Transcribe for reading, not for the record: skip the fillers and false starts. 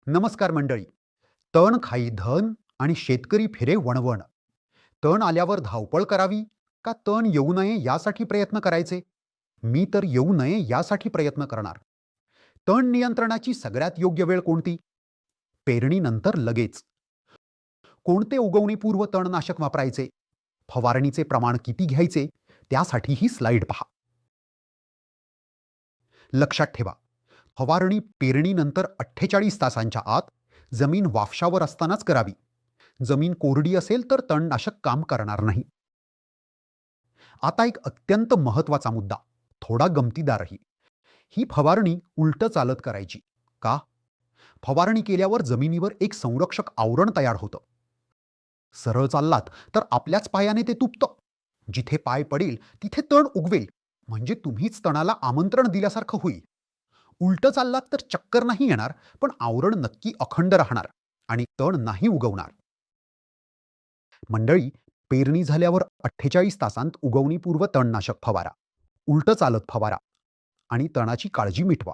नमस्कार मंडळी. तण खाई धन आणि शेतकरी फिरे वणवण. तण आल्यावर धावपळ करावी का तण येऊ नये यासाठी प्रयत्न करायचे? मी तर येऊ नये यासाठी प्रयत्न करणार. तण नियंत्रणाची सगळ्यात योग्य वेळ कोणती? पेरणीनंतर लगेच. कोणते उगवणीपूर्व तणनाशक वापरायचे? फवारणीचे प्रमाण किती घ्यायचे? त्यासाठी ही स्लाइड पहा. लक्षात ठेवा, फवारणी पेरणीनंतर 48 तासांच्या आत जमीन वाफशावर असतानाच करावी. जमीन कोरडी असेल तर तणनाशक काम करणार नाही. आता एक अत्यंत महत्वाचा मुद्दा, थोडा गमतीदारही. ही फवारणी उलटं चालत करायची. का? फवारणी केल्यावर जमिनीवर एक संरक्षक आवरण तयार होतं. सरळ चाललात तर आपल्याच पायाने ते तुटतं. जिथे पाय पडेल तिथे तण उगवेल, म्हणजे तुम्हीच तणाला आमंत्रण दिल्यासारखं होईल. उलटं चाललात तर चक्कर नाही येणार, पण आवरण नक्की अखंड राहणार आणि तण नाही उगवणार. मंडळी, पेरणी झाल्यावर 48 तासांत उगवणीपूर्व तणनाशक फवारा, उलटं चालत फवारा आणि तणाची काळजी मिटवा.